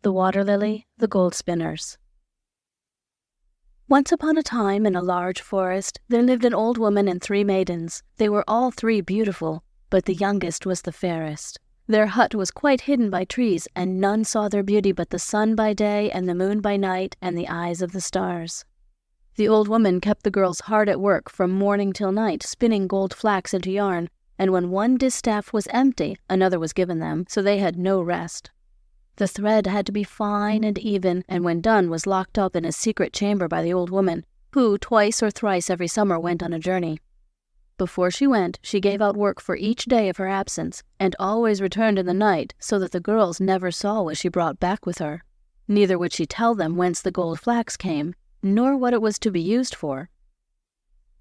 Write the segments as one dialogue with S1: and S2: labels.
S1: The Water Lily, the Gold Spinners. Once upon a time, in a large forest, there lived an old woman and 3 maidens. They were all 3 beautiful, but the youngest was the fairest. Their hut was quite hidden by trees, and none saw their beauty but the sun by day and the moon by night and the eyes of the stars. The old woman kept the girls hard at work from morning till night, spinning gold flax into yarn, and when one distaff was empty, another was given them, so they had no rest. The thread had to be fine and even, and when done was locked up in a secret chamber by the old woman, who twice or thrice every summer went on a journey. Before she went, she gave out work for each day of her absence, and always returned in the night, so that the girls never saw what she brought back with her. Neither would she tell them whence the gold flax came, nor what it was to be used for.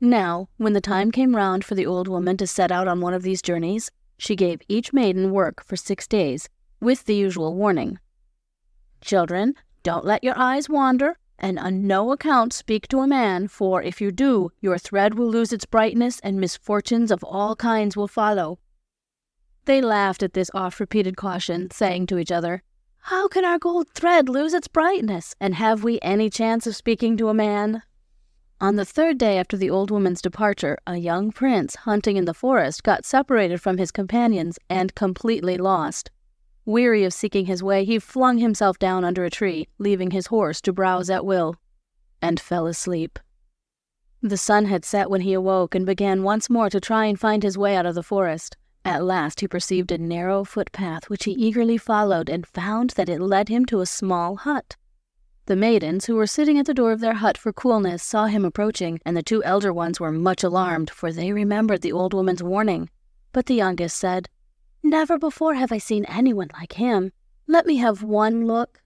S1: Now, when the time came round for the old woman to set out on one of these journeys, she gave each maiden work for 6 days, with the usual warning. "Children, don't let your eyes wander, and on no account speak to a man, for if you do, your thread will lose its brightness, and misfortunes of all kinds will follow." They laughed at this oft-repeated caution, saying to each other, "How can our gold thread lose its brightness, and have we any chance of speaking to a man?" On the 3rd day after the old woman's departure, a young prince hunting in the forest got separated from his companions and completely lost. Weary of seeking his way, he flung himself down under a tree, leaving his horse to browse at will, and fell asleep. The sun had set when he awoke and began once more to try and find his way out of the forest. At last he perceived a narrow footpath which he eagerly followed and found that it led him to a small hut. The maidens, who were sitting at the door of their hut for coolness, saw him approaching, and the 2 elder ones were much alarmed, for they remembered the old woman's warning. But the youngest said, "Never before have I seen anyone like him. Let me have one look."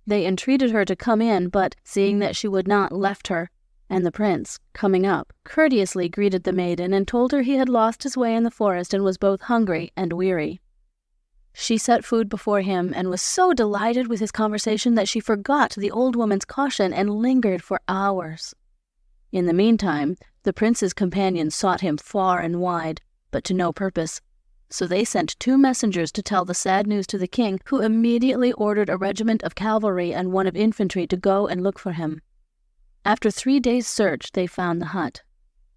S1: They entreated her to come in, but, seeing that she would not, left her, and the prince, coming up, courteously greeted the maiden and told her he had lost his way in the forest and was both hungry and weary. She set food before him and was so delighted with his conversation that she forgot the old woman's caution and lingered for hours. In the meantime, the prince's companions sought him far and wide, but to no purpose. So they sent 2 messengers to tell the sad news to the king, who immediately ordered a regiment of cavalry and 1 of infantry to go and look for him. After 3 days' search, they found the hut.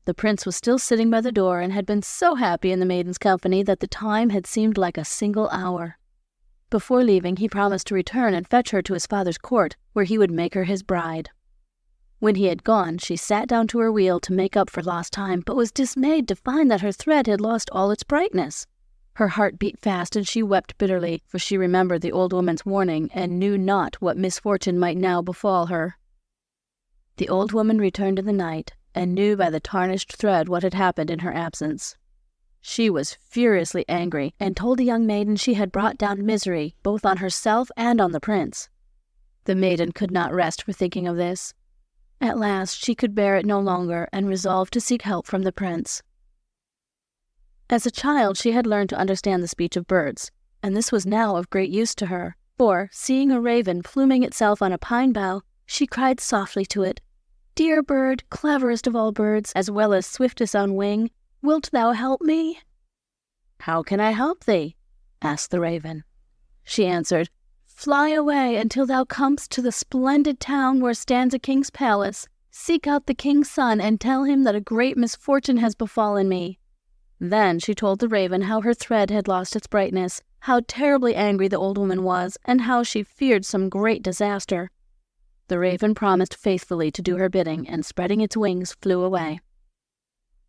S1: The prince was still sitting by the door and had been so happy in the maiden's company that the time had seemed like a single hour. Before leaving, he promised to return and fetch her to his father's court, where he would make her his bride. When he had gone, she sat down to her wheel to make up for lost time, but was dismayed to find that her thread had lost all its brightness. Her heart beat fast, and she wept bitterly, for she remembered the old woman's warning, and knew not what misfortune might now befall her. The old woman returned in the night, and knew by the tarnished thread what had happened in her absence. She was furiously angry, and told the young maiden she had brought down misery, both on herself and on the prince. The maiden could not rest for thinking of this. At last she could bear it no longer, and resolved to seek help from the prince. As a child, she had learned to understand the speech of birds, and this was now of great use to her, for, seeing a raven pluming itself on a pine bough, she cried softly to it, "Dear bird, cleverest of all birds, as well as swiftest on wing, wilt thou help me?" "How can I help thee?" asked the raven. She answered, "Fly away until thou comest to the splendid town where stands a king's palace. Seek out the king's son and tell him that a great misfortune has befallen me." Then she told the raven how her thread had lost its brightness, how terribly angry the old woman was, and how she feared some great disaster. The raven promised faithfully to do her bidding, and spreading its wings, flew away.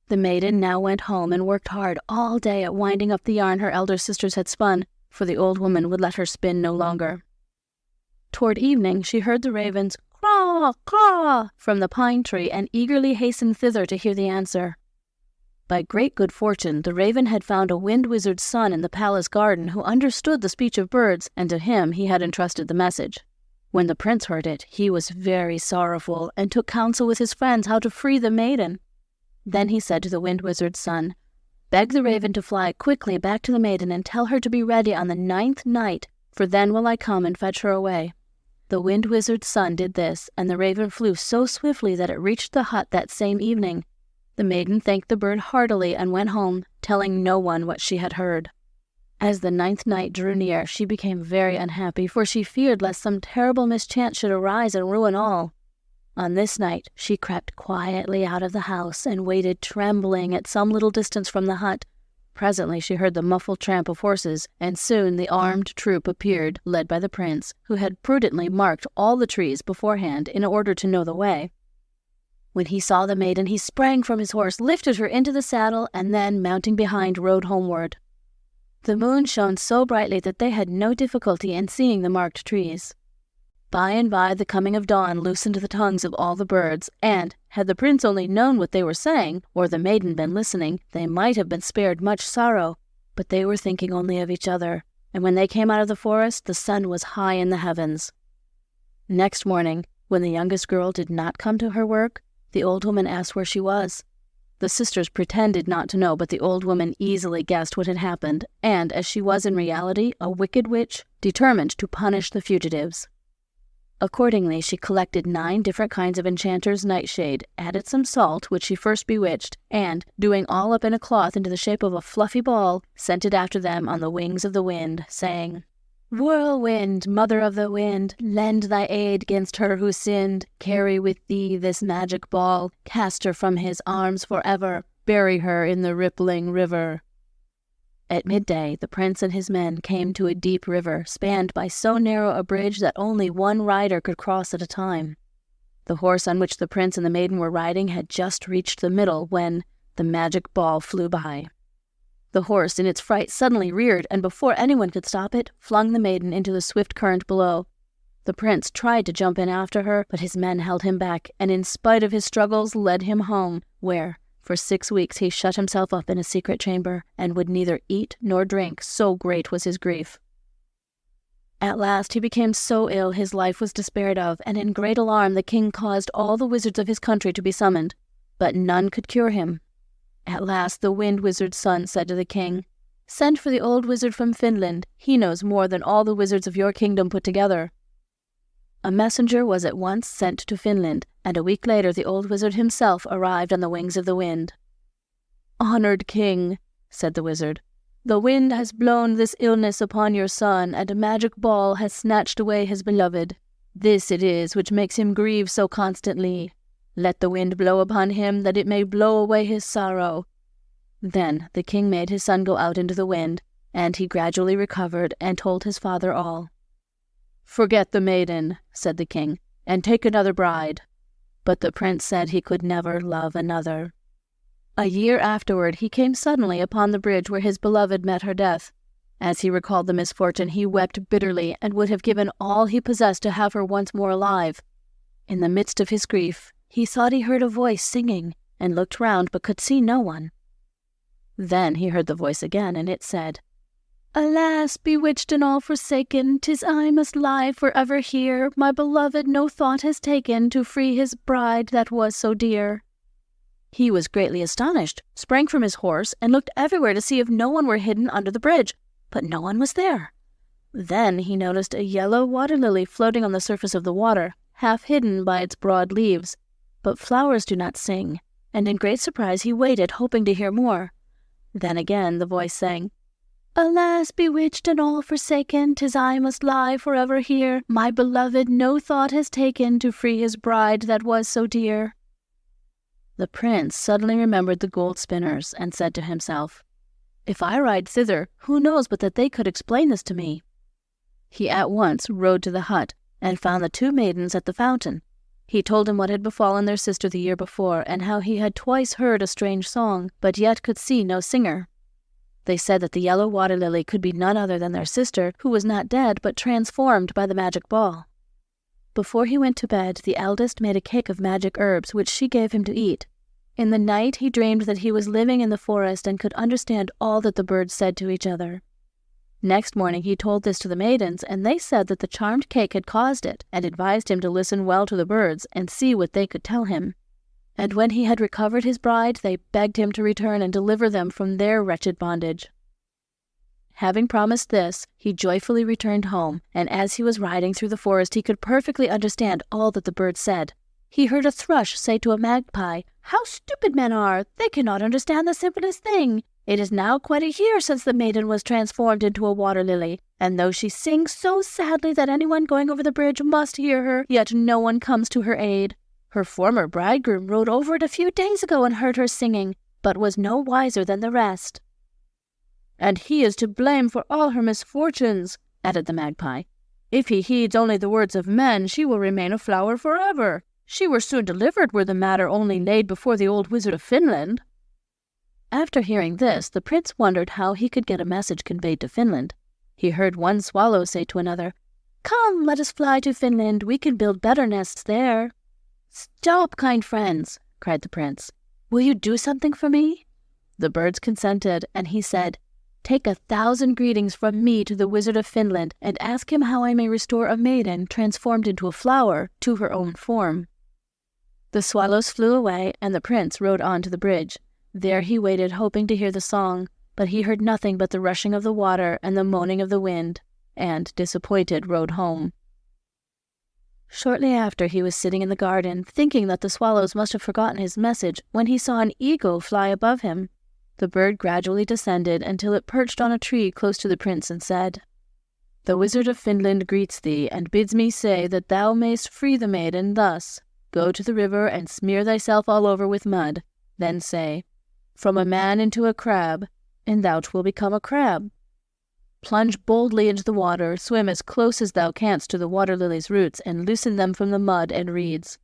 S1: The maiden now went home and worked hard all day at winding up the yarn her elder sisters had spun, for the old woman would let her spin no longer. Toward evening she heard the ravens "caw, caw" from the pine tree, and eagerly hastened thither to hear the answer. By great good fortune, the raven had found a wind wizard's son in the palace garden who understood the speech of birds, and to him he had entrusted the message. When the prince heard it, he was very sorrowful, and took counsel with his friends how to free the maiden. Then he said to the wind wizard's son, "Beg the raven to fly quickly back to the maiden and tell her to be ready on the 9th night, for then will I come and fetch her away." The wind wizard's son did this, and the raven flew so swiftly that it reached the hut that same evening. The maiden thanked the bird heartily and went home, telling no one what she had heard. As the 9th night drew near, she became very unhappy, for she feared lest some terrible mischance should arise and ruin all. On this night, she crept quietly out of the house and waited trembling at some little distance from the hut. Presently she heard the muffled tramp of horses, and soon the armed troop appeared, led by the prince, who had prudently marked all the trees beforehand in order to know the way. When he saw the maiden, he sprang from his horse, lifted her into the saddle, and then, mounting behind, rode homeward. The moon shone so brightly that they had no difficulty in seeing the marked trees. By and by the coming of dawn loosened the tongues of all the birds, and, had the prince only known what they were saying, or the maiden been listening, they might have been spared much sorrow. But they were thinking only of each other, and when they came out of the forest, the sun was high in the heavens. Next morning, when the youngest girl did not come to her work, the old woman asked where she was. The sisters pretended not to know, but the old woman easily guessed what had happened, and, as she was in reality a wicked witch, determined to punish the fugitives. Accordingly, she collected 9 different kinds of enchanter's nightshade, added some salt, which she first bewitched, and, doing all up in a cloth into the shape of a fluffy ball, sent it after them on the wings of the wind, saying, "Whirlwind, mother of the wind, lend thy aid 'gainst her who sinned. Carry with thee this magic ball, cast her from his arms forever, bury her in the rippling river." At midday, the prince and his men came to a deep river, spanned by so narrow a bridge that only one rider could cross at a time. The horse on which the prince and the maiden were riding had just reached the middle when the magic ball flew by. The horse, in its fright, suddenly reared, and before anyone could stop it, flung the maiden into the swift current below. The prince tried to jump in after her, but his men held him back, and in spite of his struggles led him home, where, for 6 weeks, he shut himself up in a secret chamber, and would neither eat nor drink, so great was his grief. At last he became so ill his life was despaired of, and in great alarm the king caused all the wizards of his country to be summoned, but none could cure him. At last the wind wizard's son said to the king, "Send for the old wizard from Finland. He knows more than all the wizards of your kingdom put together." A messenger was at once sent to Finland, and a week later the old wizard himself arrived on the wings of the wind. "Honored king," said the wizard, "the wind has blown this illness upon your son, and a magic ball has snatched away his beloved. This it is which makes him grieve so constantly. Let the wind blow upon him, that it may blow away his sorrow." Then the king made his son go out into the wind, and he gradually recovered and told his father all. "Forget the maiden," said the king, "and take another bride." But the prince said he could never love another. A year afterward he came suddenly upon the bridge where his beloved met her death. As he recalled the misfortune, he wept bitterly and would have given all he possessed to have her once more alive. In the midst of his grief, he thought he heard a voice singing, and looked round but could see no one. Then he heard the voice again, and it said, "Alas, bewitched and all forsaken, 'tis I must lie forever here. My beloved no thought has taken to free his bride that was so dear." He was greatly astonished, sprang from his horse, and looked everywhere to see if no one were hidden under the bridge, but no one was there. Then he noticed a yellow water lily floating on the surface of the water, half hidden by its broad leaves. But flowers do not sing, and in great surprise he waited, hoping to hear more. Then again the voice sang, "Alas, bewitched and all forsaken, 'tis I must lie forever here. My beloved no thought has taken to free his bride that was so dear." The prince suddenly remembered the gold spinners, and said to himself, "If I ride thither, who knows but that they could explain this to me?" He at once rode to the hut, and found the 2 maidens at the fountain. He told him what had befallen their sister the year before, and how he had twice heard a strange song, but yet could see no singer. They said that the yellow water lily could be none other than their sister, who was not dead, but transformed by the magic ball. Before he went to bed, the eldest made a cake of magic herbs, which she gave him to eat. In the night he dreamed that he was living in the forest and could understand all that the birds said to each other. Next morning he told this to the maidens, and they said that the charmed cake had caused it, and advised him to listen well to the birds and see what they could tell him. And when he had recovered his bride, they begged him to return and deliver them from their wretched bondage. Having promised this, he joyfully returned home, and as he was riding through the forest he could perfectly understand all that the birds said. He heard a thrush say to a magpie, "How stupid men are! They cannot understand the simplest thing. It is now quite a year since the maiden was transformed into a water lily, and though she sings so sadly that anyone going over the bridge must hear her, yet no one comes to her aid. Her former bridegroom rode over it a few days ago and heard her singing, but was no wiser than the rest. And he is to blame for all her misfortunes, added the magpie. If he heeds only the words of men, she will remain a flower forever. She were soon delivered were the matter only laid before the old wizard of Finland. After hearing this, the prince wondered how he could get a message conveyed to Finland. He heard one swallow say to another, "Come, let us fly to Finland. We can build better nests there." "Stop, kind friends," cried the prince. "Will you do something for me?" The birds consented, and he said, "Take 1,000 greetings from me to the wizard of Finland, and ask him how I may restore a maiden transformed into a flower to her own form." The swallows flew away, and the prince rode on to the bridge. There he waited, hoping to hear the song, but he heard nothing but the rushing of the water and the moaning of the wind, and, disappointed, rode home. Shortly after, he was sitting in the garden, thinking that the swallows must have forgotten his message, when he saw an eagle fly above him. The bird gradually descended until it perched on a tree close to the prince and said, "The wizard of Finland greets thee, and bids me say that thou mayst free the maiden thus. Go to the river and smear thyself all over with mud. Then say, 'From a man into a crab,' and thou wilt become a crab. Plunge boldly into the water, swim as close as thou canst to the water lily's roots, and loosen them from the mud and reeds.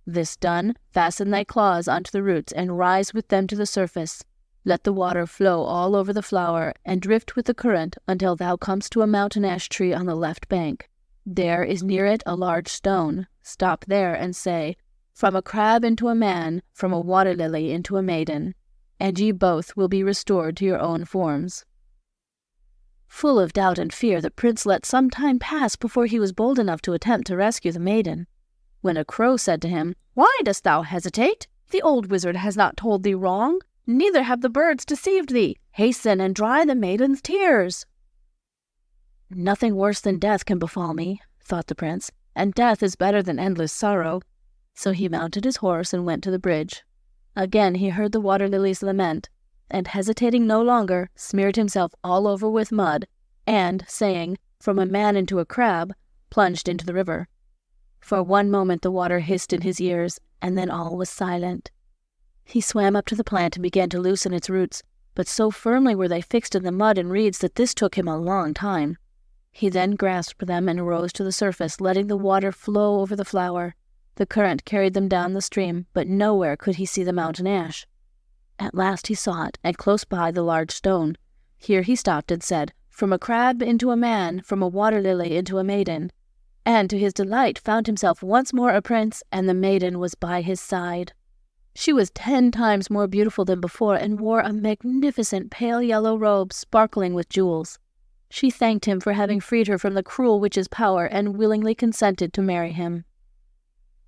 S1: This done, fasten thy claws onto the roots, and rise with them to the surface. Let the water flow all over the flower, and drift with the current until thou comest to a mountain ash tree on the left bank. There is near it a large stone. Stop there and say, 'From a crab into a man, from a water lily into a maiden,' and ye both will be restored to your own forms." Full of doubt and fear, the prince let some time pass before he was bold enough to attempt to rescue the maiden. When a crow said to him, "Why dost thou hesitate? The old wizard has not told thee wrong, neither have the birds deceived thee. Hasten and dry the maiden's tears." "Nothing worse than death can befall me," thought the prince, "and death is better than endless sorrow." So he mounted his horse and went to the bridge. Again he heard the water lilies lament, and hesitating no longer, smeared himself all over with mud, and, saying, "From a man into a crab," plunged into the river. For one moment the water hissed in his ears, and then all was silent. He swam up to the plant and began to loosen its roots, but so firmly were they fixed in the mud and reeds that this took him a long time. He then grasped them and rose to the surface, letting the water flow over the flower. The current carried them down the stream, but nowhere could he see the mountain ash. At last he saw it, and close by the large stone. Here he stopped and said, "From a crab into a man, from a water lily into a maiden," and to his delight found himself once more a prince, and the maiden was by his side. She was 10 times more beautiful than before, and wore a magnificent pale yellow robe sparkling with jewels. She thanked him for having freed her from the cruel witch's power, and willingly consented to marry him.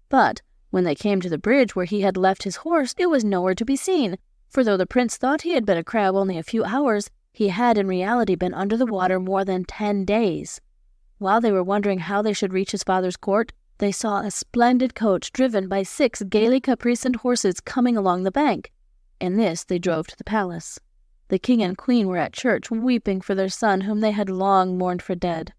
S1: But when they came to the bridge where he had left his horse, it was nowhere to be seen, for though the prince thought he had been a crab only a few hours, he had in reality been under the water more than 10 days. While they were wondering how they should reach his father's court, they saw a splendid coach driven by 6 gaily caparisoned horses coming along the bank. In this they drove to the palace. The king and queen were at church, weeping for their son, whom they had long mourned for dead.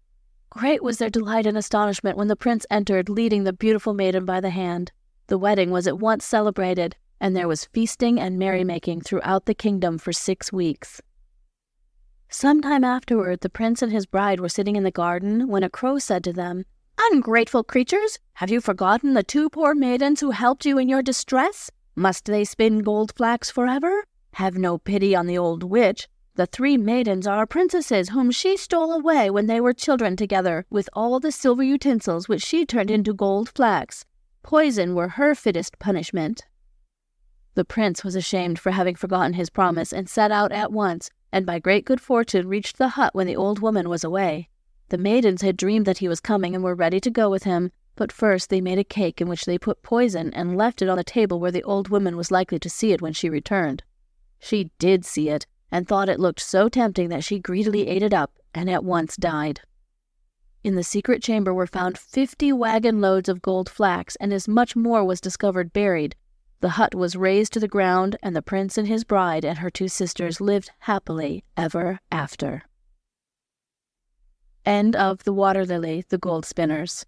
S1: Great was their delight and astonishment when the prince entered, leading the beautiful maiden by the hand. The wedding was at once celebrated, and there was feasting and merrymaking throughout the kingdom for 6 weeks. Some time afterward, the prince and his bride were sitting in the garden, when a crow said to them, "Ungrateful creatures! Have you forgotten the 2 poor maidens who helped you in your distress? Must they spin gold flax forever? Have no pity on the old witch. The 3 maidens are princesses whom she stole away when they were children together, with all the silver utensils which she turned into gold flax. Poison were her fittest punishment." The prince was ashamed for having forgotten his promise, and set out at once, and by great good fortune reached the hut when the old woman was away. The maidens had dreamed that he was coming and were ready to go with him, but first they made a cake in which they put poison and left it on the table where the old woman was likely to see it when she returned. She did see it, and thought it looked so tempting that she greedily ate it up, and at once died. In the secret chamber were found 50 wagon loads of gold flax, and as much more was discovered buried. The hut was razed to the ground, and the prince and his bride and her 2 sisters lived happily ever after. End of The Water Lily, the Gold Spinners.